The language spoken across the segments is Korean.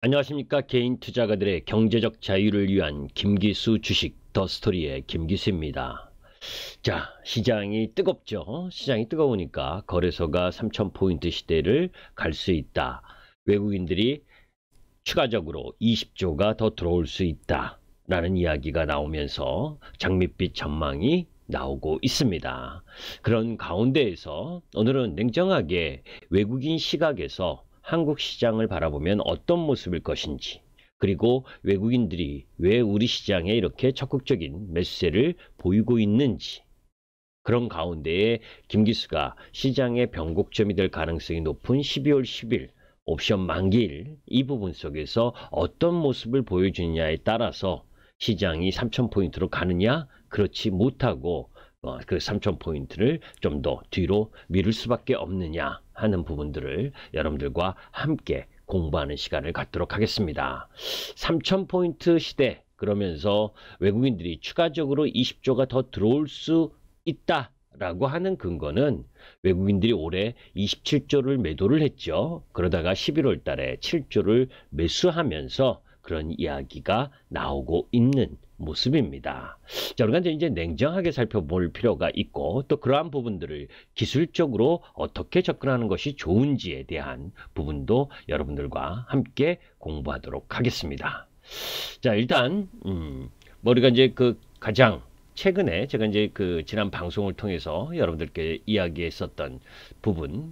안녕하십니까. 개인 투자가들의 경제적 자유를 위한 김기수 주식 더 스토리의 김기수입니다. 자, 시장이 뜨겁죠. 시장이 뜨거우니까 거래소가 3,000포인트 시대를 갈 수 있다. 외국인들이 추가적으로 20조가 더 들어올 수 있다. 라는 이야기가 나오면서 장밋빛 전망이 나오고 있습니다. 그런 가운데에서 오늘은 냉정하게 외국인 시각에서 한국 시장을 바라보면 어떤 모습일 것인지, 그리고 외국인들이 왜 우리 시장에 이렇게 적극적인 매수세를 보이고 있는지, 그런 가운데에 김기수가 시장의 변곡점이 될 가능성이 높은 12월 10일 옵션 만기일 이 부분 속에서 어떤 모습을 보여주느냐에 따라서 시장이 3,000포인트로 가느냐, 그렇지 못하고 그 3,000포인트를 좀 더 뒤로 미룰 수밖에 없느냐 하는 부분들을 여러분들과 함께 공부하는 시간을 갖도록 하겠습니다. 3,000포인트 시대, 그러면서 외국인들이 추가적으로 20조가 더 들어올 수 있다라고 하는 근거는 외국인들이 올해 27조를 매도를 했죠. 그러다가 11월 달에 7조를 매수하면서 그런 이야기가 나오고 있는 모습입니다. 자, 우리가 이제 냉정하게 살펴볼 필요가 있고, 또 그러한 부분들을 기술적으로 어떻게 접근하는 것이 좋은지에 대한 부분도 여러분들과 함께 공부하도록 하겠습니다. 자, 일단 우리가 이제 그 가장 최근에 제가 이제 그 지난 방송을 통해서 여러분들께 이야기했었던 부분,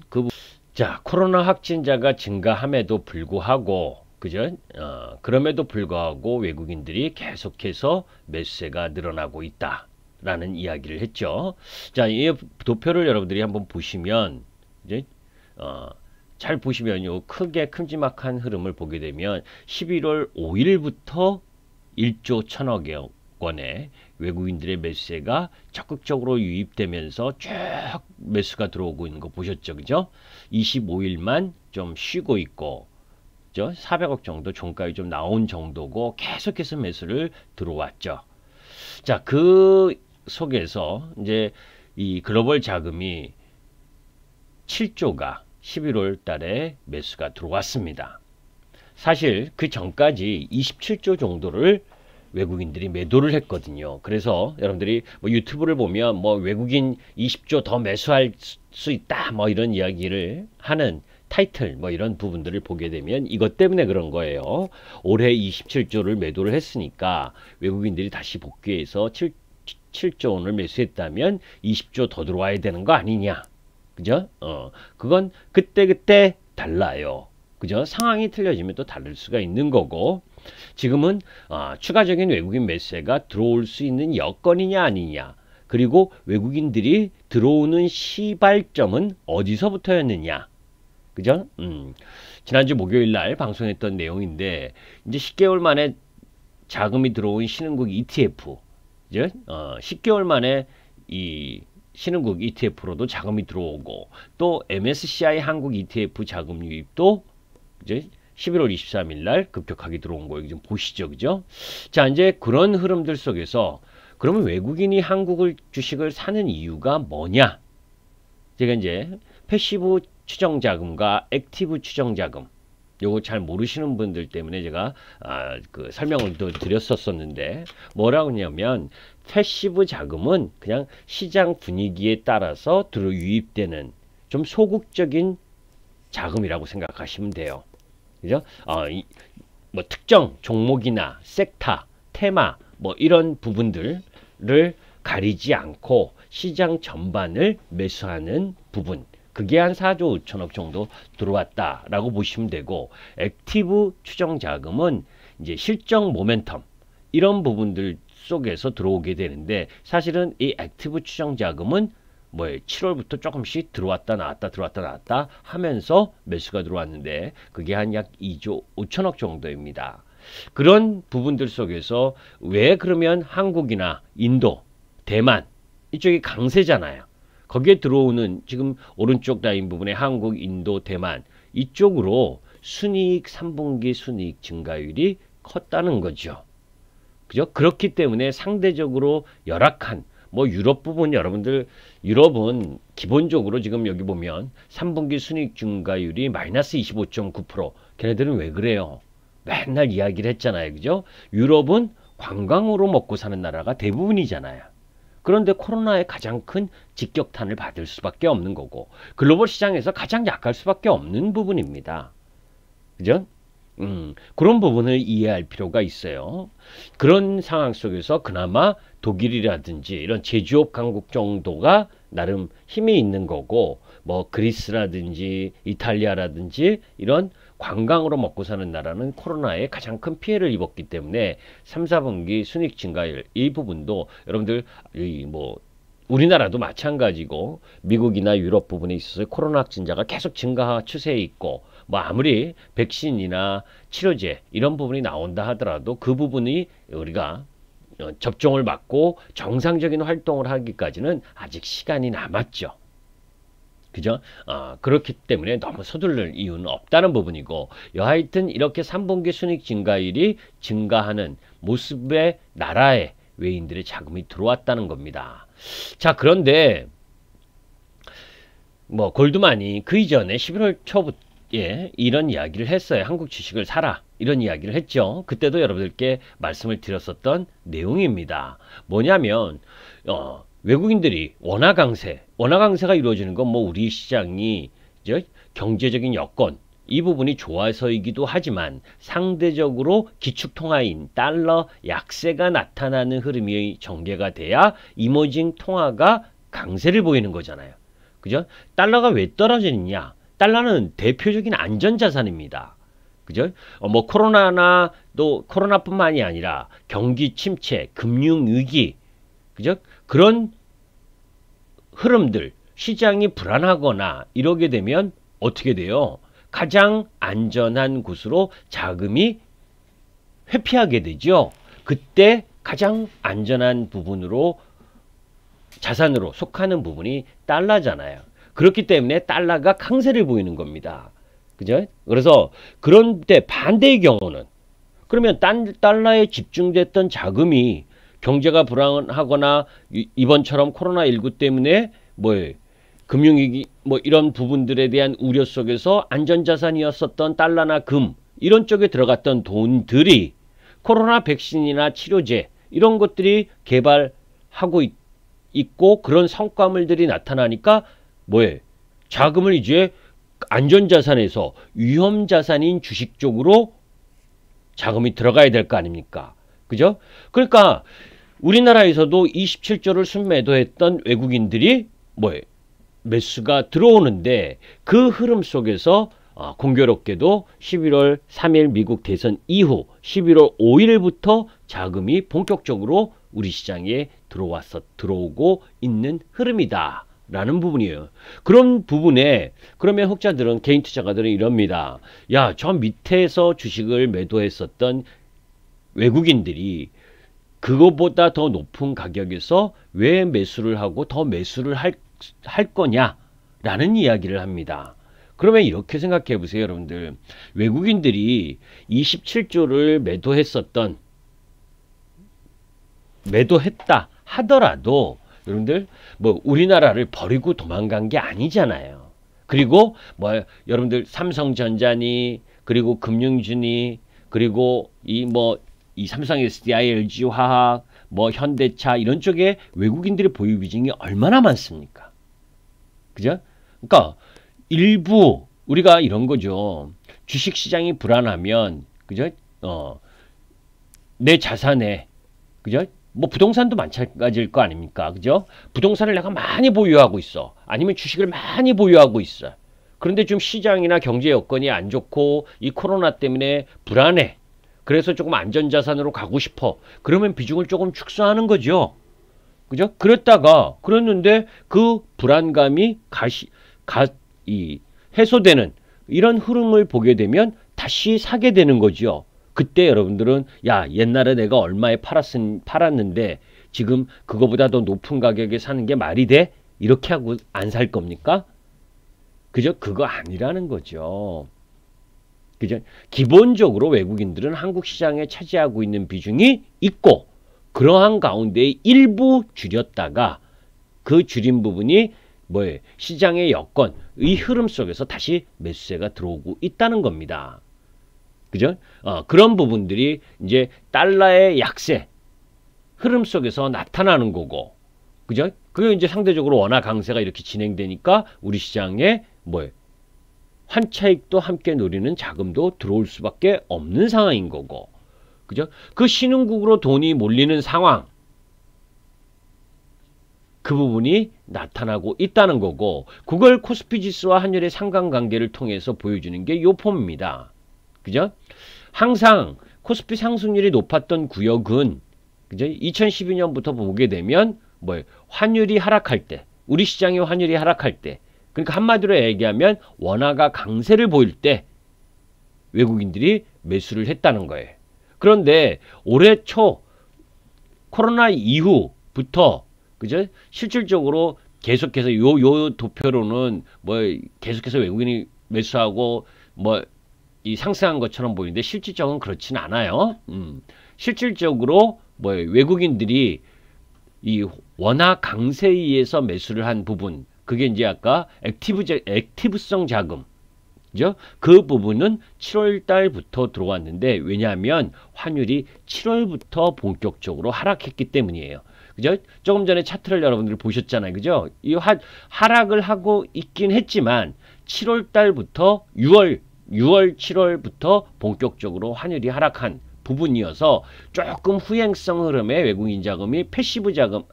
자, 코로나 확진자가 증가함에도 불구하고, 그죠? 그럼에도 불구하고 외국인들이 계속해서 매수세가 늘어나고 있다라는 이야기를 했죠. 자, 이 도표를 여러분들이 한번 보시면, 이제, 잘 보시면요, 크게 큼지막한 흐름을 보게 되면 11월 5일부터 1조 1천억 원의 외국인들의 매수세가 적극적으로 유입되면서 쭉 매수가 들어오고 있는 거 보셨죠, 그죠? 25일만 좀 쉬고 있고, 400억 정도 종가에 좀 나온 정도고 계속해서 매수를 들어왔죠. 자, 그 속에서 이제 이 글로벌 자금이 7조가 11월 달에 매수가 들어왔습니다. 사실 그 전까지 27조 정도를 외국인들이 매도를 했거든요. 그래서 여러분들이 뭐 유튜브를 보면 뭐 외국인 20조 더 매수할 수 있다 뭐 이런 이야기를 하는 타이틀 뭐 이런 부분들을 보게 되면 이것 때문에 그런 거예요. 올해 27조를 매도를 했으니까 외국인들이 다시 복귀해서 7조 원을 매수했다면 20조 더 들어와야 되는 거 아니냐. 그죠? 그건 그때그때 달라요. 그죠? 상황이 틀려지면 또 다를 수가 있는 거고, 지금은 추가적인 외국인 매수세가 들어올 수 있는 여건이냐 아니냐, 그리고 외국인들이 들어오는 시발점은 어디서부터였느냐. 그죠? 지난주 목요일 날 방송했던 내용인데, 이제 10개월 만에 자금이 들어온 신흥국 ETF, 그죠? 10개월 만에 이 신흥국 ETF로도 자금이 들어오고, 또 MSCI 한국 ETF 자금 유입도 이제 11월 23일 날 급격하게 들어온 거 좀 보시죠, 그죠? 자, 이제 그런 흐름들 속에서 그러면 외국인이 한국을 주식을 사는 이유가 뭐냐? 제가 이제 패시브 추정 자금과 액티브 추정 자금, 요거 잘 모르시는 분들 때문에 제가 그 설명을 또 드렸었는데, 뭐라고 하냐면 패시브 자금은 그냥 시장 분위기에 따라서 들어 유입되는 좀 소극적인 자금이라고 생각하시면 돼요. 그죠? 뭐 특정 종목이나 섹터, 테마 뭐 이런 부분들을 가리지 않고 시장 전반을 매수하는 부분, 그게 한 4조 5천억 정도 들어왔다라고 보시면 되고, 액티브 추정 자금은 이제 실적 모멘텀 이런 부분들 속에서 들어오게 되는데, 사실은 이 액티브 추정 자금은 뭐 7월부터 조금씩 들어왔다 나왔다 들어왔다 나왔다 하면서 매수가 들어왔는데, 그게 한 약 2조 5천억 정도입니다. 그런 부분들 속에서 왜 그러면 한국이나 인도, 대만 이쪽이 강세잖아요. 거기에 들어오는 지금 오른쪽 라인 부분에 한국, 인도, 대만 이쪽으로 순이익 3분기 순이익 증가율이 컸다는 거죠. 그죠? 그렇기 때문에 상대적으로 열악한 뭐 유럽 부분, 여러분들 유럽은 기본적으로 지금 여기 보면 3분기 순이익 증가율이 마이너스 25.9%. 걔네들은 왜 그래요? 맨날 이야기를 했잖아요. 그죠? 유럽은 관광으로 먹고 사는 나라가 대부분이잖아요. 그런데 코로나에 가장 큰 직격탄을 받을 수밖에 없는 거고 글로벌 시장에서 가장 약할 수밖에 없는 부분입니다. 그죠? 그런 부분을 이해할 필요가 있어요. 그런 상황 속에서 그나마 독일이라든지 이런 제조업 강국 정도가 나름 힘이 있는 거고 뭐 그리스라든지 이탈리아라든지 이런 관광으로 먹고 사는 나라는 코로나에 가장 큰 피해를 입었기 때문에 3, 4분기 순익 증가율 이 부분도 여러분들 뭐 우리나라도 마찬가지고 미국이나 유럽 부분에 있어서 코로나 확진자가 계속 증가 추세에 있고 뭐 아무리 백신이나 치료제 이런 부분이 나온다 하더라도 그 부분이 우리가 접종을 받고 정상적인 활동을 하기까지는 아직 시간이 남았죠. 그죠? 그렇기 때문에 너무 서둘를 이유는 없다는 부분이고 여하튼 이렇게 3분기 순익 증가율이 증가하는 모습의 나라에 외인들의 자금이 들어왔다는 겁니다. 자, 그런데 뭐 골드만이 그 이전에 11월 초부터 이런 이야기를 했어요. 한국 주식을 사라. 이런 이야기를 했죠. 그때도 여러분들께 말씀을 드렸었던 내용입니다. 뭐냐면 외국인들이 원화 강세가 이루어지는 건 뭐 우리 시장이 경제적인 여건 이 부분이 좋아서이기도 하지만 상대적으로 기축통화인 달러 약세가 나타나는 흐름이 전개가 돼야 이머징 통화가 강세를 보이는 거잖아요. 그죠? 달러가 왜 떨어지느냐? 달러는 대표적인 안전자산입니다. 그죠? 뭐 코로나나 또 코로나뿐만이 아니라 경기 침체, 금융 위기, 그죠? 그런 흐름들, 시장이 불안하거나 이러게 되면 어떻게 돼요? 가장 안전한 곳으로 자금이 회피하게 되죠. 그때 가장 안전한 부분으로 자산으로 속하는 부분이 달러잖아요. 그렇기 때문에 달러가 강세를 보이는 겁니다. 그죠? 그래서 그런데 반대의 경우는 그러면 달러에 집중됐던 자금이 경제가 불안하거나 이번처럼 코로나19 때문에 뭐 금융위기 뭐 이런 부분들에 대한 우려 속에서 안전자산이었었던 달러나 금 이런 쪽에 들어갔던 돈들이 코로나 백신이나 치료제 이런 것들이 개발하고 있고 그런 성과물들이 나타나니까 뭐에 자금을 이제 안전자산에서 위험자산인 주식 쪽으로 자금이 들어가야 될 거 아닙니까? 그죠? 그러니까 우리나라에서도 27조를 순매도했던 외국인들이 뭐에 매수가 들어오는데 그 흐름 속에서 공교롭게도 11월 3일 미국 대선 이후 11월 5일부터 자금이 본격적으로 우리 시장에 들어오고 있는 흐름이다. 라는 부분이에요. 그런 부분에 그러면 혹자들은 개인 투자가들은 이럽니다. 야, 저 밑에서 주식을 매도했었던 외국인들이 그거보다 더 높은 가격에서 왜 매수를 하고 더 매수를 할 거냐라는 이야기를 합니다. 그러면 이렇게 생각해 보세요, 여러분들. 외국인들이 27조를 매도했다 하더라도 여러분들 뭐 우리나라를 버리고 도망간 게 아니잖아요. 그리고 뭐 여러분들 삼성전자니 그리고 금융주니 그리고 이 삼성 SDI, LG 화학, 뭐 현대차 이런 쪽에 외국인들의 보유 비중이 얼마나 많습니까? 그죠? 그러니까 일부 우리가 이런 거죠. 주식 시장이 불안하면 그죠? 내 자산에 그죠? 뭐 부동산도 마찬가지일 거 아닙니까? 그죠? 부동산을 내가 많이 보유하고 있어. 아니면 주식을 많이 보유하고 있어. 그런데 좀 시장이나 경제 여건이 안 좋고 이 코로나 때문에 불안해. 그래서 조금 안전자산으로 가고 싶어. 그러면 비중을 조금 축소하는 거죠. 그죠? 그랬는데 그 불안감이 해소되는 이런 흐름을 보게 되면 다시 사게 되는 거죠. 그때 여러분들은 야, 옛날에 내가 얼마에 팔았는데 지금 그거보다 더 높은 가격에 사는 게 말이 돼? 이렇게 하고 안 살 겁니까? 그죠? 그거 아니라는 거죠. 그죠? 기본적으로 외국인들은 한국 시장에 차지하고 있는 비중이 있고 그러한 가운데 일부 줄였다가 그 줄인 부분이 뭐예요? 시장의 여건, 이 흐름 속에서 다시 매수세가 들어오고 있다는 겁니다. 그죠? 그런 부분들이 이제 달러의 약세 흐름 속에서 나타나는 거고, 그죠? 그게 이제 상대적으로 원화 강세가 이렇게 진행되니까 우리 시장에 뭐 환차익도 함께 노리는 자금도 들어올 수밖에 없는 상황인 거고, 그죠? 그 신흥국으로 돈이 몰리는 상황, 그 부분이 나타나고 있다는 거고, 그걸 코스피 지수와 환율의 상관관계를 통해서 보여주는 게 요 폼입니다. 그죠? 항상 코스피 상승률이 높았던 구역은, 그죠? 2012년부터 보게 되면 뭐 환율이 하락할 때, 우리 시장의 환율이 하락할 때, 그러니까 한마디로 얘기하면 원화가 강세를 보일 때 외국인들이 매수를 했다는 거예요. 그런데 올해 초 코로나 이후부터, 그죠? 실질적으로 계속해서 요 도표로는 뭐 계속해서 외국인이 매수하고 뭐 이 상승한 것처럼 보이는데 실질적으로 그렇진 않아요. 실질적으로 뭐 외국인들이 이 원화 강세에 의해서 매수를 한 부분, 그게 이제 아까 액티브성 자금, 그죠? 그 부분은 7월 달부터 들어왔는데, 왜냐하면 환율이 7월부터 본격적으로 하락했기 때문이에요. 그죠? 조금 전에 차트를 여러분들이 보셨잖아요. 그죠? 이 하락을 하고 있긴 했지만 7월 달부터 6월, 7월부터 본격적으로 환율이 하락한 부분이어서 조금 후행성 흐름의 외국인 자금이 패시브 자금,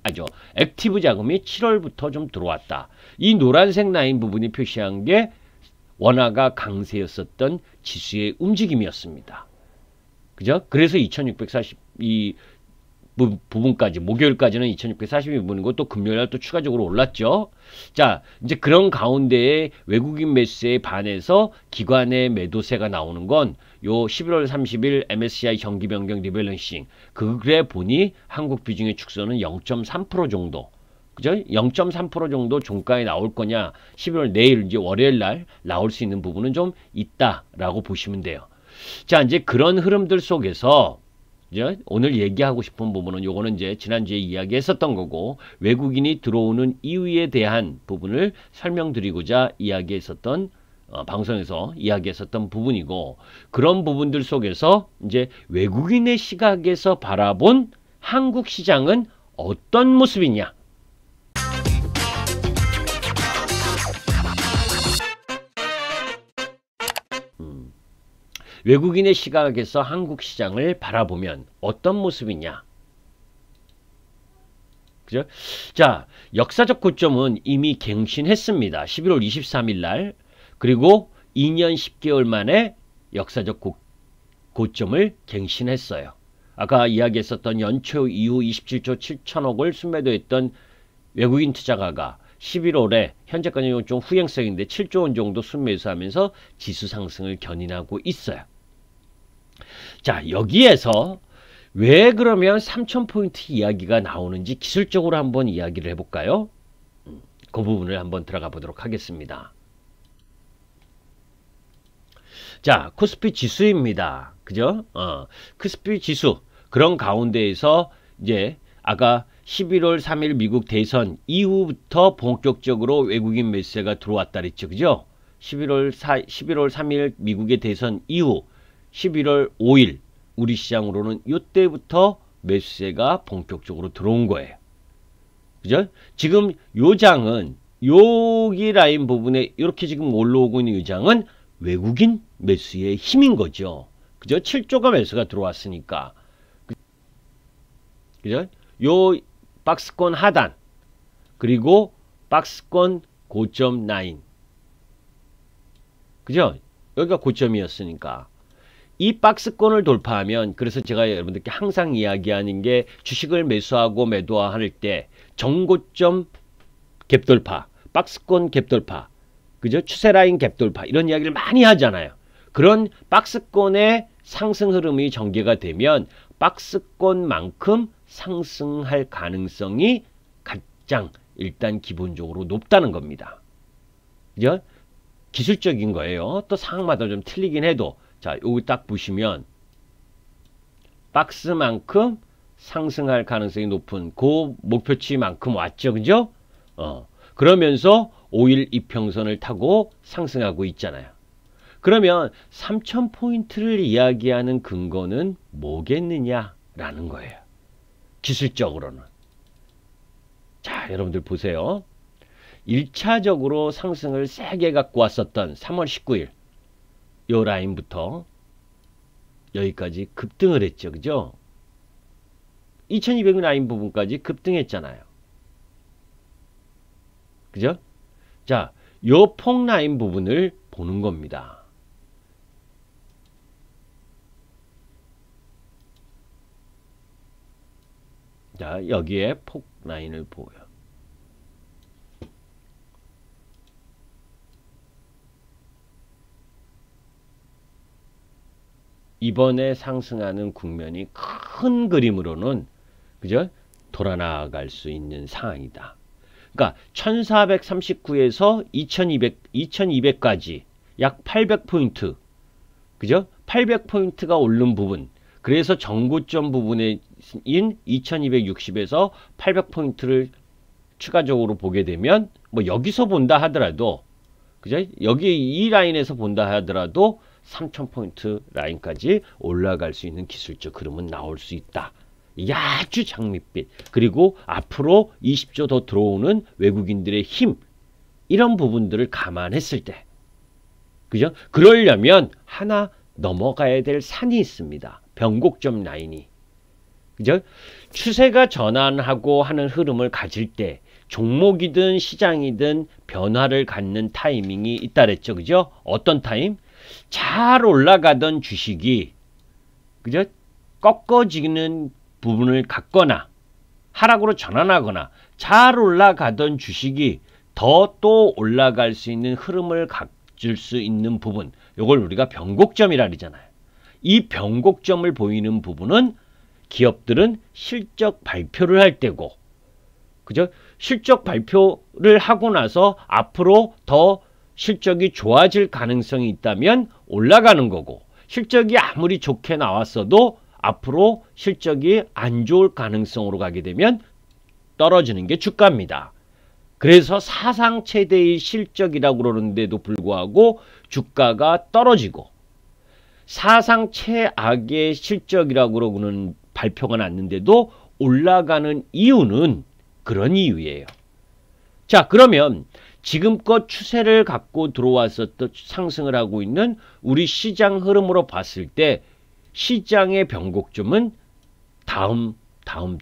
액티브 자금이 7월부터 좀 들어왔다. 이 노란색 라인 부분이 표시한 게 원화가 강세였었던 지수의 움직임이었습니다. 그죠? 그래서 2642 부분까지, 목요일까지는 2642부분이고 또 금요일날 또 추가적으로 올랐죠. 자, 이제 그런 가운데에 외국인 매수세에 반해서 기관의 매도세가 나오는 건 요 11월 30일 MSCI 정기 변경 리밸런싱, 그래 보니 한국 비중의 축소는 0.3% 정도, 그죠? 0.3% 정도 종가에 나올 거냐, 11월 내일 이제 월요일 날 나올 수 있는 부분은 좀 있다라고 보시면 돼요. 자, 이제 그런 흐름들 속에서 이제 오늘 얘기하고 싶은 부분은 요거는 이제 지난주에 이야기했었던 거고, 외국인이 들어오는 이유에 대한 부분을 설명드리고자 이야기했었던 방송에서 이야기했었던 부분이고, 그런 부분들 속에서 이제 외국인의 시각에서 바라본 한국 시장은 어떤 모습이냐, 외국인의 시각에서 한국 시장을 바라보면 어떤 모습이냐. 그죠? 자, 역사적 고점은 이미 갱신했습니다. 11월 23일 날. 그리고 2년 10개월 만에 역사적 고점을 갱신했어요. 아까 이야기했었던 연초 이후 27조 7천억을 순매도했던 외국인 투자가가 11월에 현재까지는 좀 후행성인데 7조 원 정도 순매수하면서 지수 상승을 견인하고 있어요. 자, 여기에서 왜 그러면 3000포인트 이야기가 나오는지 기술적으로 한번 이야기를 해볼까요? 그 부분을 한번 들어가 보도록 하겠습니다. 자, 코스피 지수입니다. 그죠? 코스피 지수. 그런 가운데에서 이제 아까 11월 3일 미국 대선 이후부터 본격적으로 외국인 매수세가 들어왔다 그랬죠. 그죠? 11월 3일 미국의 대선 이후 11월 5일 우리 시장으로는 이때부터 매수세가 본격적으로 들어온 거예요. 그죠? 지금 요 장은 여기 라인 부분에 이렇게 지금 올라오고 있는 이 장은 외국인 매수의 힘인 거죠. 그죠? 7조가 매수가 들어왔으니까. 그죠? 요 박스권 하단 그리고 박스권 고점 라인. 그죠? 여기가 고점이었으니까. 이 박스권을 돌파하면, 그래서 제가 여러분들께 항상 이야기하는 게 주식을 매수하고 매도할 때 정고점 갭 돌파, 박스권 갭 돌파, 그죠? 추세라인 갭 돌파 이런 이야기를 많이 하잖아요. 그런 박스권의 상승 흐름이 전개가 되면 박스권만큼 상승할 가능성이 가장 일단 기본적으로 높다는 겁니다. 그죠? 기술적인 거예요. 또 상황마다 좀 틀리긴 해도, 자, 여기 딱 보시면 박스만큼 상승할 가능성이 높은 그 목표치만큼 왔죠. 그죠? 그러면서 5일 이평선을 타고 상승하고 있잖아요. 그러면 3,000포인트를 이야기하는 근거는 뭐겠느냐라는 거예요. 기술적으로는. 자, 여러분들 보세요. 1차적으로 상승을 세게 갖고 왔었던 3월 19일 요 라인부터 여기까지 급등을 했죠. 그죠? 2200 라인 부분까지 급등했잖아요. 그죠? 자, 요 폭 라인 부분을 보는 겁니다. 자, 여기에 폭 라인을 보여요. 이번에 상승하는 국면이 큰 그림으로는 그죠? 돌아 나아갈 수 있는 상황이다. 그러니까 1439에서 2200까지 약 800포인트. 그죠? 800포인트가 오른 부분. 그래서 정고점 부분인 2260에서 800포인트를 추가적으로 보게 되면 뭐 여기서 본다 하더라도 그죠? 여기 이 라인에서 본다 하더라도 3000포인트 라인까지 올라갈 수 있는 기술적 흐름은 나올 수 있다. 이게 아주 장밋빛. 그리고 앞으로 20조 더 들어오는 외국인들의 힘. 이런 부분들을 감안했을 때. 그죠? 그러려면 하나 넘어가야 될 산이 있습니다. 변곡점 라인이. 그죠? 추세가 전환하고 하는 흐름을 가질 때 종목이든 시장이든 변화를 갖는 타이밍이 있다 그랬죠. 그죠? 어떤 타임? 잘 올라가던 주식이 그죠? 꺾어지는 부분을 갖거나 하락으로 전환하거나 잘 올라가던 주식이 더 또 올라갈 수 있는 흐름을 가질 수 있는 부분, 이걸 우리가 변곡점이라 그러잖아요. 이 변곡점을 보이는 부분은 기업들은 실적 발표를 할 때고, 그죠? 실적 발표를 하고 나서 앞으로 더 실적이 좋아질 가능성이 있다면 올라가는 거고, 실적이 아무리 좋게 나왔어도 앞으로 실적이 안 좋을 가능성으로 가게 되면 떨어지는 게 주가입니다. 그래서 사상 최대의 실적이라고 그러는데도 불구하고 주가가 떨어지고, 사상 최악의 실적이라고 그러는 발표가 났는데도 올라가는 이유는 그런 이유예요. 자, 그러면 지금껏 추세를 갖고 들어왔었던 상승을 하고 있는 우리 시장 흐름으로 봤을 때 시장의 변곡점은 다음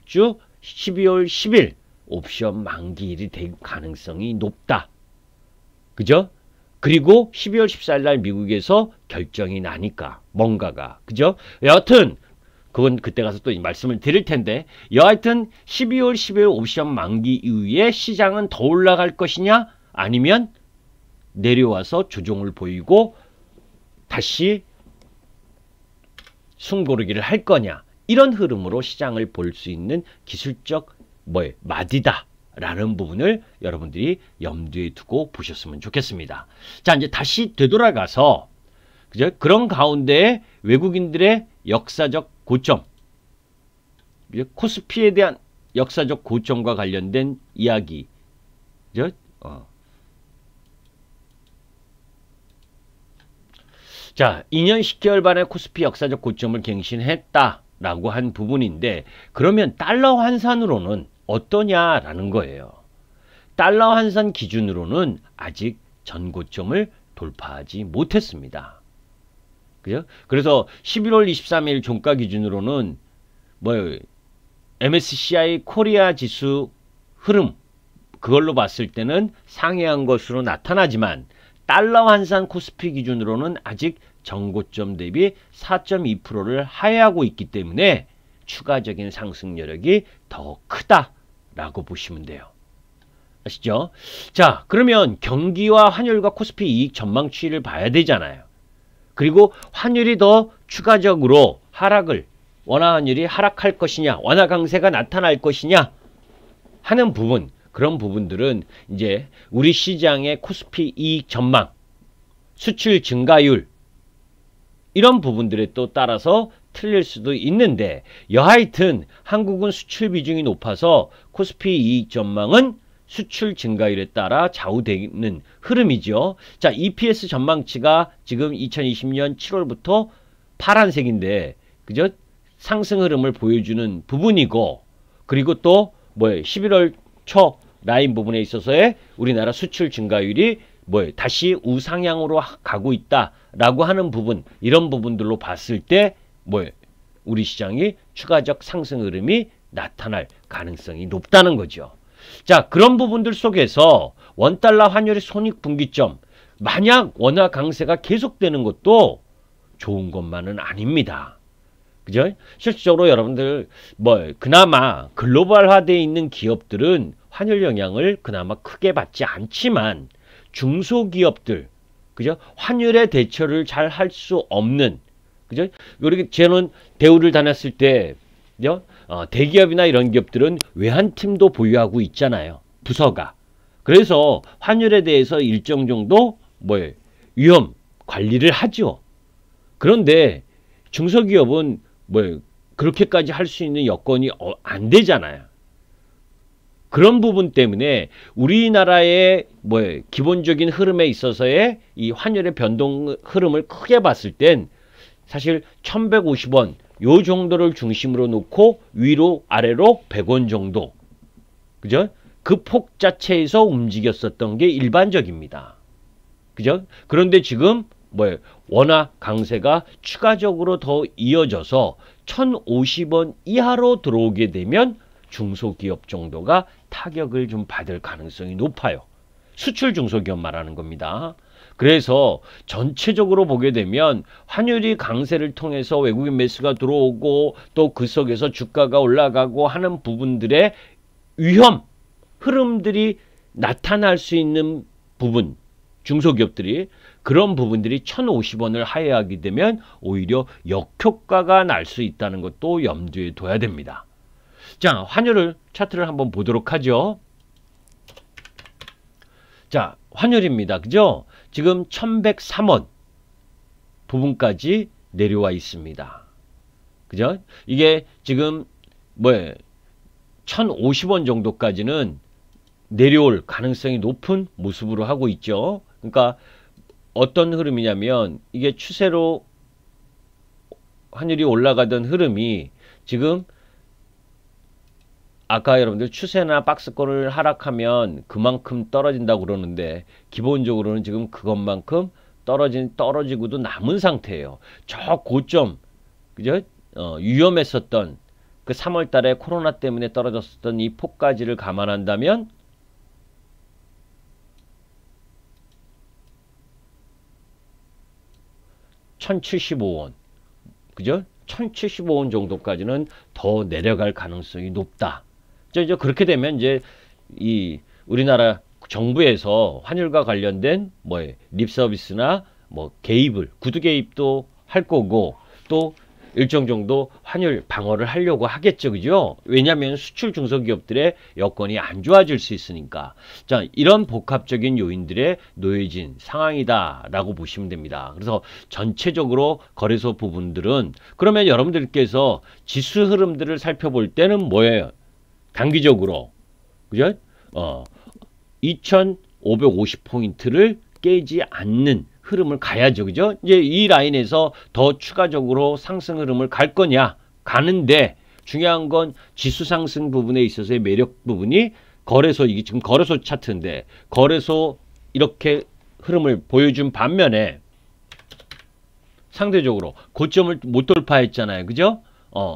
주 12월 10일 옵션 만기일이 될 가능성이 높다. 그죠? 그리고 12월 14일 날 미국에서 결정이 나니까 뭔가가. 그죠? 여하튼 그건 그때 가서 또 말씀을 드릴 텐데, 여하튼 12월 10일 옵션 만기 이후에 시장은 더 올라갈 것이냐 아니면 내려와서 조정을 보이고 다시 숨고르기를 할 거냐, 이런 흐름으로 시장을 볼 수 있는 기술적 마디다 라는 부분을 여러분들이 염두에 두고 보셨으면 좋겠습니다. 자, 이제 다시 되돌아가서 그죠? 그런 가운데 외국인들의 역사적 고점, 코스피에 대한 역사적 고점과 관련된 이야기, 그죠? 자, 2년 10개월 만에 코스피 역사적 고점을 갱신했다라고 한 부분인데, 그러면 달러 환산으로는 어떠냐라는 거예요. 달러 환산 기준으로는 아직 전고점을 돌파하지 못했습니다. 그죠? 그래서 11월 23일 종가 기준으로는 MSCI 코리아 지수 흐름, 그걸로 봤을 때는 상회한 것으로 나타나지만 달러 환산 코스피 기준으로는 아직 전고점 대비 4.2%를 하회하고 있기 때문에 추가적인 상승 여력이 더 크다라고 보시면 돼요. 아시죠? 자, 그러면 경기와 환율과 코스피 이익 전망 추이를 봐야 되잖아요. 그리고 환율이 더 추가적으로 원화 환율이 하락할 것이냐, 완화 강세가 나타날 것이냐 하는 부분, 그런 부분들은 이제 우리 시장의 코스피 이익 전망, 수출 증가율, 이런 부분들에 또 따라서 틀릴 수도 있는데, 여하튼 한국은 수출 비중이 높아서 코스피 이익 전망은 수출 증가율에 따라 좌우되는 흐름이죠. 자, EPS 전망치가 지금 2020년 7월부터 파란색인데, 그죠? 상승 흐름을 보여주는 부분이고, 그리고 또 11월 초 라인 부분에 있어서의 우리나라 수출 증가율이 다시 우상향으로 가고 있다라고 하는 부분, 이런 부분들로 봤을 때 우리 시장이 추가적 상승 흐름이 나타날 가능성이 높다는 거죠. 자, 그런 부분들 속에서 원달러 환율의 손익분기점, 만약 원화 강세가 계속되는 것도 좋은 것만은 아닙니다. 그죠? 실질적으로 여러분들 그나마 글로벌화되어 있는 기업들은 환율 영향을 그나마 크게 받지 않지만, 중소기업들, 그죠? 환율의 대처를 잘 할 수 없는, 그죠? 우리 저는 대우를 다녔을 때, 대기업이나 이런 기업들은 외환팀도 보유하고 있잖아요. 부서가. 그래서 환율에 대해서 일정 정도 위험 관리를 하죠. 그런데 중소기업은 그렇게까지 할 수 있는 여건이 안 되잖아요. 그런 부분 때문에 우리나라의 기본적인 흐름에 있어서의 이 환율의 변동 흐름을 크게 봤을 땐 사실 1150원 요 정도를 중심으로 놓고 위로 아래로 100원 정도, 그죠? 그 폭 자체에서 움직였었던 게 일반적입니다. 그죠? 그런데 지금 원화 강세가 추가적으로 더 이어져서 1050원 이하로 들어오게 되면 중소기업 정도가 타격을 좀 받을 가능성이 높아요. 수출 중소기업 말하는 겁니다. 그래서 전체적으로 보게 되면 환율이 강세를 통해서 외국인 매수가 들어오고 또 그 속에서 주가가 올라가고 하는 부분들의 위험 흐름들이 나타날 수 있는 부분, 중소기업들이 그런 부분들이 1050원을 하회하게 되면 오히려 역효과가 날 수 있다는 것도 염두에 둬야 됩니다. 자, 환율을 차트를 한번 보도록 하죠. 자, 환율입니다. 그죠? 지금 1103원 부분까지 내려와 있습니다. 그죠? 이게 지금 1050원 정도까지는 내려올 가능성이 높은 모습으로 하고 있죠. 그러니까 어떤 흐름이냐면 이게 추세로 환율이 올라가던 흐름이 지금 아까 여러분들 추세나 박스권을 하락하면 그만큼 떨어진다고 그러는데 기본적으로는 지금 그것만큼 떨어지고도 남은 상태예요. 저 고점, 그죠? 위험했었던 그 3월 달에 코로나 때문에 떨어졌었던 이 폭까지를 감안한다면 1075원, 그죠? 1075원 정도까지는 더 내려갈 가능성이 높다. 이제 그렇게 되면 이제 이 우리나라 정부에서 환율과 관련된 립 서비스나 개입을 구두 개입도 할 거고 또 일정 정도 환율 방어를 하려고 하겠죠. 그죠? 왜냐하면 수출 중소기업들의 여건이 안 좋아질 수 있으니까. 자, 이런 복합적인 요인들에 놓여진 상황이다라고 보시면 됩니다. 그래서 전체적으로 거래소 부분들은 그러면 여러분들께서 지수 흐름들을 살펴볼 때는 뭐예요? 단기적으로. 그죠? 2550포인트를 깨지 않는 흐름을 가야죠. 그죠? 이제 이 라인에서 더 추가적으로 상승 흐름을 갈 거냐? 가는데 중요한 건 지수 상승 부분에 있어서의 매력 부분이 거래소, 이게 지금 거래소 차트인데 거래소 이렇게 흐름을 보여준 반면에 상대적으로 고점을 못 돌파했잖아요. 그죠?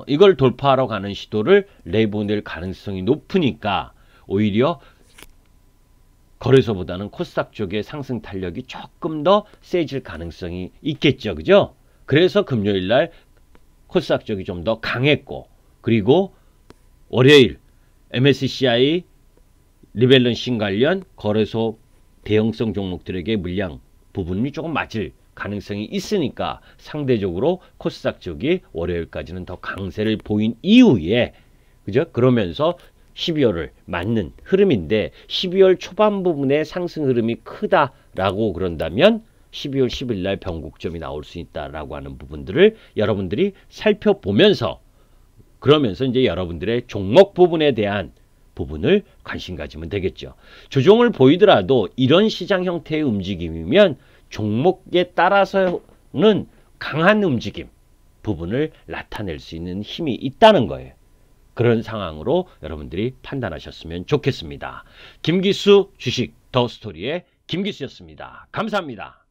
이걸 돌파하러 가는 시도를 내보낼 가능성이 높으니까 오히려 거래소보다는 코스닥 쪽의 상승 탄력이 조금 더 세질 가능성이 있겠죠. 그죠? 그래서 금요일 날 코스닥 쪽이 좀 더 강했고, 그리고 월요일 MSCI 리밸런싱 관련 거래소 대형성 종목들에게 물량 부분이 조금 맞을 가능성이 있으니까 상대적으로 코스닥 쪽이 월요일까지는 더 강세를 보인 이후에, 그죠? 그러면서 12월을 맞는 흐름인데 12월 초반 부분에 상승 흐름이 크다라고 그런다면 12월 10일 날 변곡점이 나올 수 있다라고 하는 부분들을 여러분들이 살펴보면서 그러면서 이제 여러분들의 종목 부분에 대한 부분을 관심 가지면 되겠죠. 조정을 보이더라도 이런 시장 형태의 움직임이면 종목에 따라서는 강한 움직임 부분을 나타낼 수 있는 힘이 있다는 거예요. 그런 상황으로 여러분들이 판단하셨으면 좋겠습니다. 김기수 주식 더 스토리의 김기수였습니다. 감사합니다.